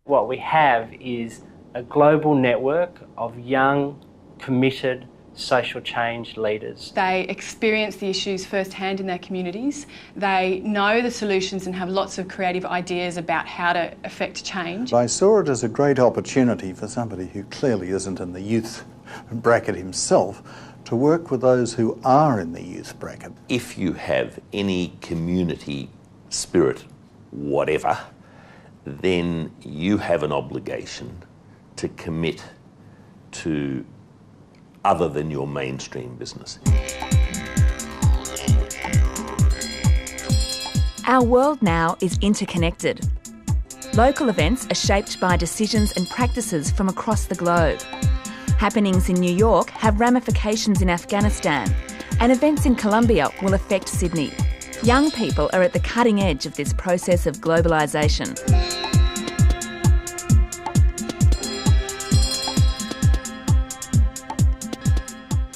What we have is a global network of young, committed, social change leaders. They experience the issues firsthand in their communities. They know the solutions and have lots of creative ideas about how to affect change. I saw it as a great opportunity for somebody who clearly isn't in the youth bracket himself to work with those who are in the youth bracket. If you have any community spirit, whatever, then you have an obligation to commit to other than your mainstream business. Our world now is interconnected. Local events are shaped by decisions and practices from across the globe. Happenings in New York have ramifications in Afghanistan, and events in Colombia will affect Sydney. Young people are at the cutting edge of this process of globalisation.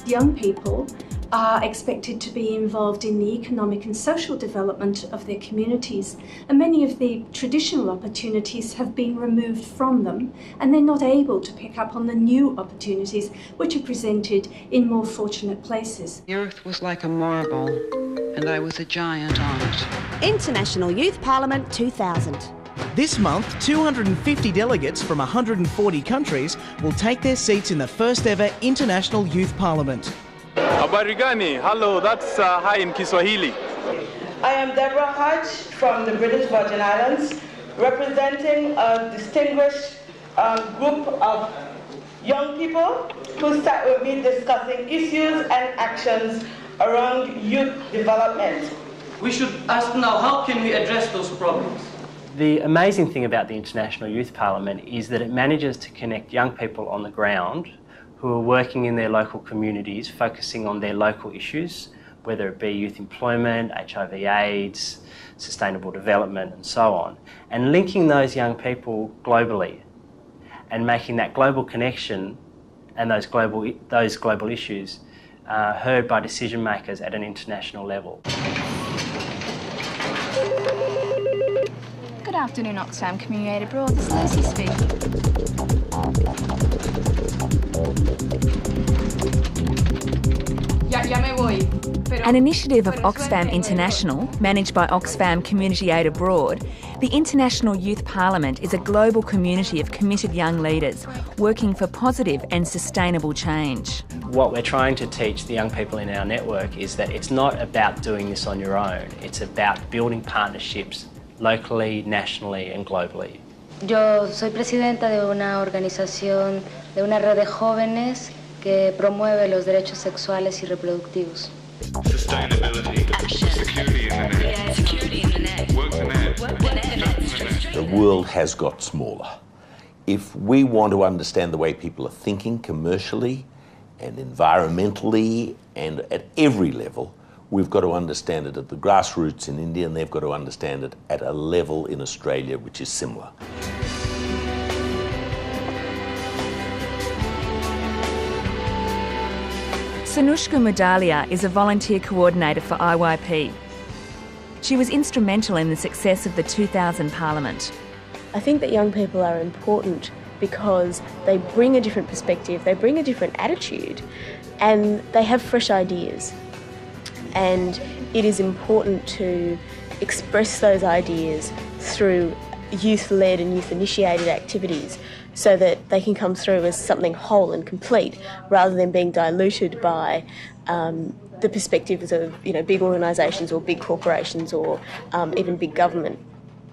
Young people are expected to be involved in the economic and social development of their communities, and many of the traditional opportunities have been removed from them, and they're not able to pick up on the new opportunities which are presented in more fortunate places. The earth was like a marble, and I was a giant on it. International Youth Parliament 2000. This month, 250 delegates from 140 countries will take their seats in the first ever International Youth Parliament. Habari gani? Hello, that's hi in Kiswahili. I am Deborah Hodge from the British Virgin Islands, representing a distinguished group of young people who sat with me discussing issues and actions around youth development. We should ask now, how can we address those problems? The amazing thing about the International Youth Parliament is that it manages to connect young people on the ground who are working in their local communities, focusing on their local issues, whether it be youth employment, HIV/AIDS, sustainable development and so on, and linking those young people globally and making that global connection and those global issues heard by decision makers at an international level. Good afternoon, Oxfam Community Aid Abroad. This is Lucy speaking. An initiative of Oxfam International, managed by Oxfam Community Aid Abroad, the International Youth Parliament is a global community of committed young leaders working for positive and sustainable change. What we're trying to teach the young people in our network is that it's not about doing this on your own, it's about building partnerships locally, nationally and globally. Yo soy presidenta de una organización, de una red de jóvenes que promueve los derechos sexuales y reproductivos. Sustainability, security in the net, security in the net, work the net. The world has got smaller. If we want to understand the way people are thinking commercially and environmentally and at every level, we've got to understand it at the grassroots in India, and they've got to understand it at a level in Australia which is similar. Sanushka Mudalia is a volunteer coordinator for IYP. She was instrumental in the success of the 2000 Parliament. I think that young people are important because they bring a different perspective, they bring a different attitude, and they have fresh ideas. And it is important to express those ideas through youth-led and youth-initiated activities so that they can come through as something whole and complete rather than being diluted by the perspectives of big organisations or big corporations or even big government.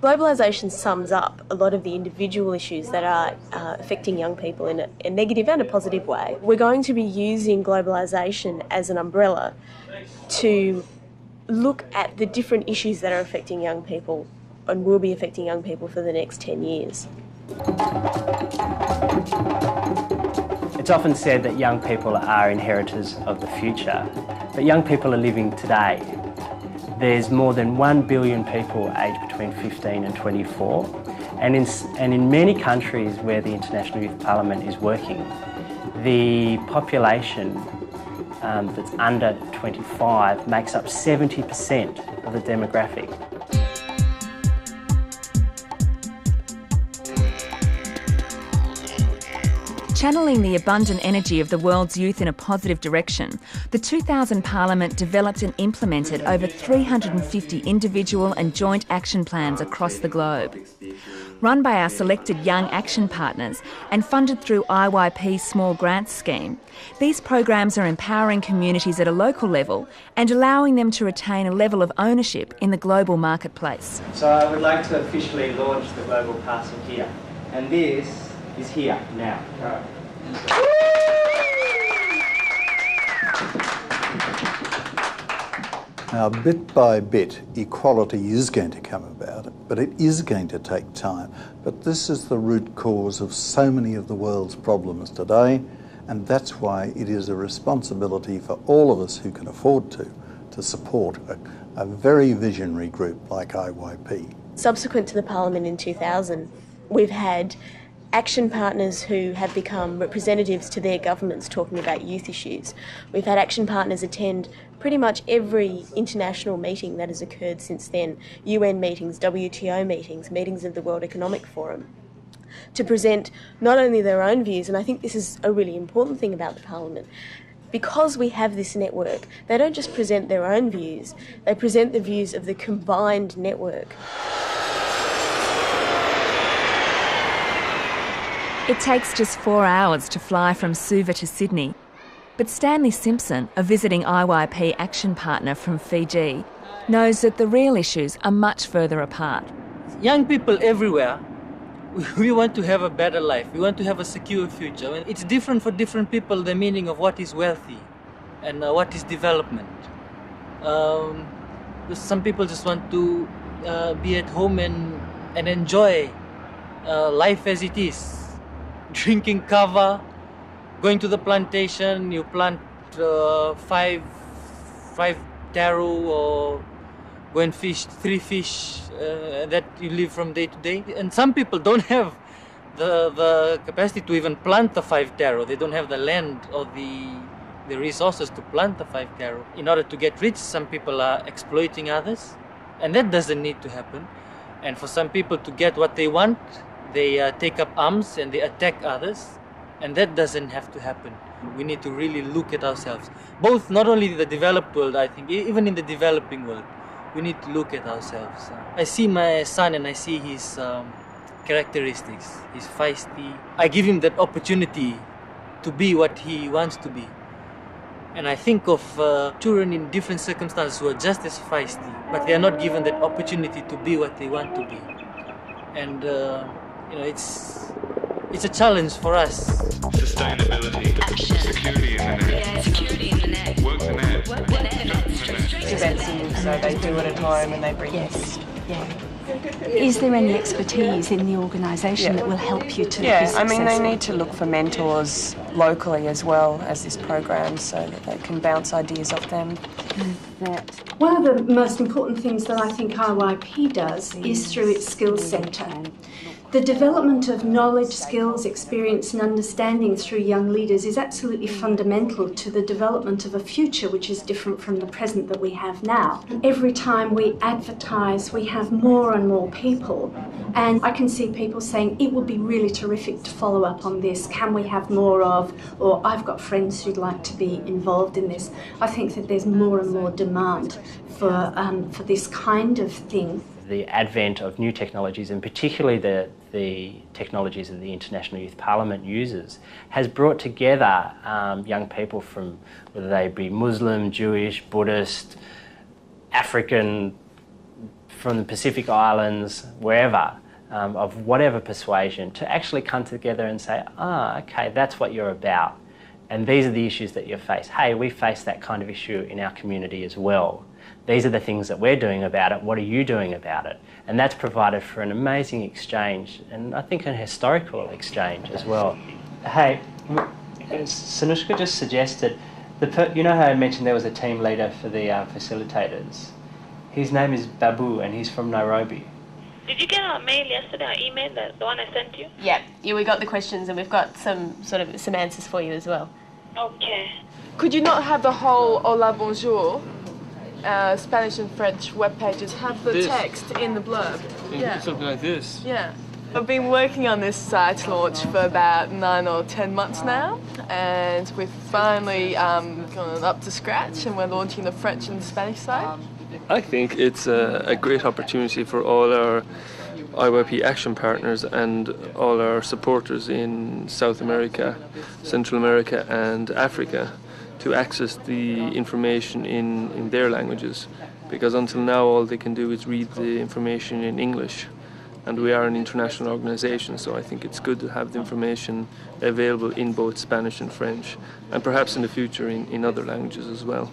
Globalisation sums up a lot of the individual issues that are affecting young people in a negative and a positive way. We're going to be using globalisation as an umbrella to look at the different issues that are affecting young people and will be affecting young people for the next 10 years. It's often said that young people are inheritors of the future, but young people are living today. There's more than 1 billion people aged between 15 and 24, and in many countries where the International Youth Parliament is working, the population that's under 25 makes up 70% of the demographic. Channeling the abundant energy of the world's youth in a positive direction, the 2000 Parliament developed and implemented over 350 individual and joint action plans across the globe. Run by our selected young action partners and funded through IYP's Small Grants Scheme, these programs are empowering communities at a local level and allowing them to retain a level of ownership in the global marketplace. So I would like to officially launch the Global Parcel here, and this is here now. Now, bit by bit, equality is going to come about, but it is going to take time. But this is the root cause of so many of the world's problems today, and that's why it is a responsibility for all of us who can afford to support a very visionary group like IYP. Subsequent to the Parliament in 2000, we've had action partners who have become representatives to their governments talking about youth issues. We've had action partners attend pretty much every international meeting that has occurred since then, UN meetings, WTO meetings, meetings of the World Economic Forum, to present not only their own views, and I think this is a really important thing about the Parliament, because we have this network, they don't just present their own views, they present the views of the combined network. It takes just 4 hours to fly from Suva to Sydney. But Stanley Simpson, a visiting IYP action partner from Fiji, knows that the real issues are much further apart. Young people everywhere, we want to have a better life. We want to have a secure future. It's different for different people, the meaning of what is wealthy and what is development. Some people just want to be at home and enjoy life as it is. Drinking kava, going to the plantation, you plant five taro or go and fish 3 fish that you live from day to day. And some people don't have the capacity to even plant the 5 taro. They don't have the land or the resources to plant the 5 taro. In order to get rich, some people are exploiting others, and that doesn't need to happen. And for some people to get what they want, they take up arms and they attack others, and that doesn't have to happen. We need to really look at ourselves, both not only the developed world, I think, even in the developing world, we need to look at ourselves. I see my son and I see his characteristics. He's feisty. I give him that opportunity to be what he wants to be. And I think of children in different circumstances who are just as feisty, but they are not given that opportunity to be what they want to be. And it's a challenge for us. Sustainability, security in the net, security in the net, work the net, expensive, so they do it at home and they bring Yes, yeah. Is there any expertise in the organisation that will help you to be successful? I mean, they need to look for mentors locally as well as this program so that they can bounce ideas off them. One of the most important things that I think IYP does is through its skills centre. The development of knowledge, skills, experience and understanding through young leaders is absolutely fundamental to the development of a future which is different from the present that we have now. Every time we advertise, we have more and more people, and I can see people saying it would be really terrific to follow up on this, can we have more of, or I've got friends who'd like to be involved in this. I think that there's more and more demand for this kind of thing. The advent of new technologies, and particularly the technologies that the International Youth Parliament uses, has brought together young people from, whether they be Muslim, Jewish, Buddhist, African, from the Pacific Islands, wherever, of whatever persuasion, to actually come together and say, okay, that's what you're about. And these are the issues that you face. Hey, we face that kind of issue in our community as well. These are the things that we're doing about it. What are you doing about it? And that's provided for an amazing exchange, and I think an historical exchange as well. Hey, Sanushka just suggested, you know how I mentioned there was a team leader for the facilitators? His name is Babu and he's from Nairobi. Did you get our mail yesterday, our email, the one I sent you? Yeah, we got the questions and we've got some answers for you as well. Okay. Could you not have the whole Hola Bonjour, Spanish and French web pages have the text in the blurb? Something like this. Yeah. I've been working on this site launch for about 9 or 10 months now, and we've finally gone up to scratch and we're launching the French and Spanish site. I think it's a great opportunity for all our IYP Action partners and all our supporters in South America, Central America and Africa to access the information in their languages, because until now all they can do is read the information in English, and we are an international organisation, so I think it's good to have the information available in both Spanish and French, and perhaps in the future in other languages as well.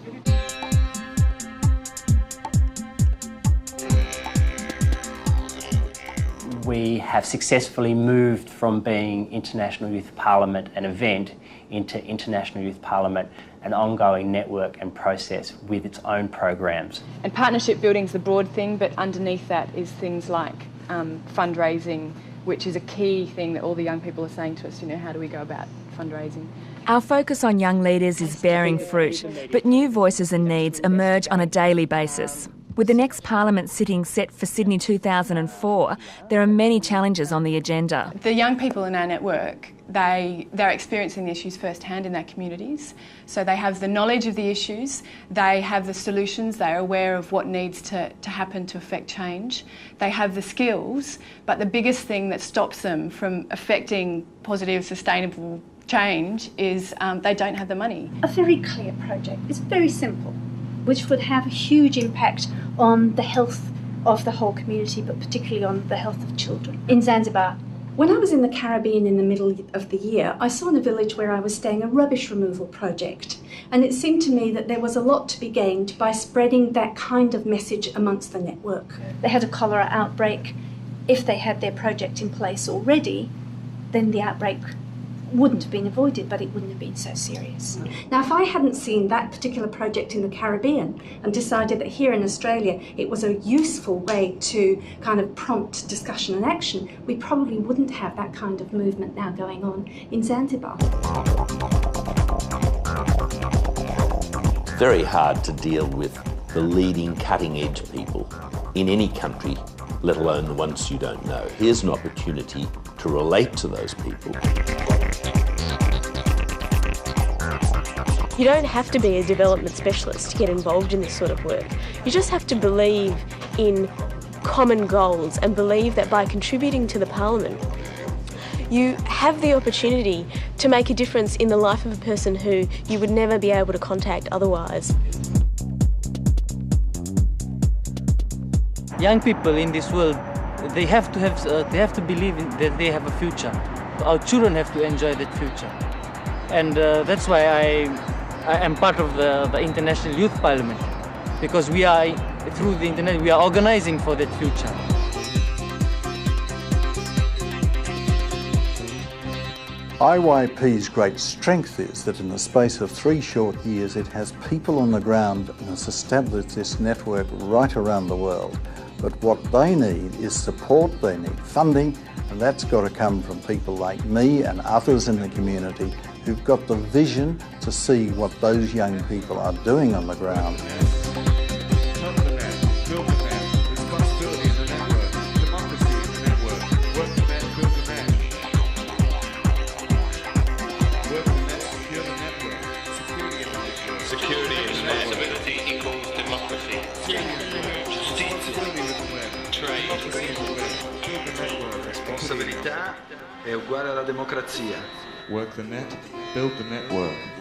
We have successfully moved from being International Youth Parliament an event into International Youth Parliament an ongoing network and process with its own programs. And partnership building is the broad thing, but underneath that is things like fundraising, which is a key thing that all the young people are saying to us, how do we go about fundraising? Our focus on young leaders is bearing fruit, but new voices and needs emerge on a daily basis. With the next Parliament sitting set for Sydney 2004, there are many challenges on the agenda. The young people in our network, they're experiencing the issues firsthand in their communities. So they have the knowledge of the issues, they have the solutions, they're aware of what needs to happen to affect change. They have the skills, but the biggest thing that stops them from affecting positive, sustainable change is they don't have the money. A very clear project. It's very simple, which would have a huge impact on the health of the whole community, but particularly on the health of children. In Zanzibar, when I was in the Caribbean in the middle of the year, I saw in a village where I was staying a rubbish removal project. And it seemed to me that there was a lot to be gained by spreading that kind of message amongst the network. They had a cholera outbreak. If they had their project in place already, then the outbreak wouldn't have been avoided, but it wouldn't have been so serious. Now, if I hadn't seen that particular project in the Caribbean and decided that here in Australia it was a useful way to kind of prompt discussion and action, we probably wouldn't have that kind of movement now going on in Zanzibar. It's very hard to deal with the leading cutting-edge people in any country, let alone the ones you don't know. Here's an opportunity to relate to those people. You don't have to be a development specialist to get involved in this sort of work. You just have to believe in common goals and believe that by contributing to the Parliament, you have the opportunity to make a difference in the life of a person who you would never be able to contact otherwise. Young people in this world, they have to believe that they have a future. Our children have to enjoy that future, and that's why I am part of the International Youth Parliament, because we are, through the internet, we are organizing for that future. IYP's great strength is that in the space of 3 short years it has people on the ground and has established this network right around the world. But what they need is support, they need funding, and that's got to come from people like me and others in the community who've got the vision to see what those young people are doing on the ground. Responsabilità è uguale alla democrazia. Work the net, build the network.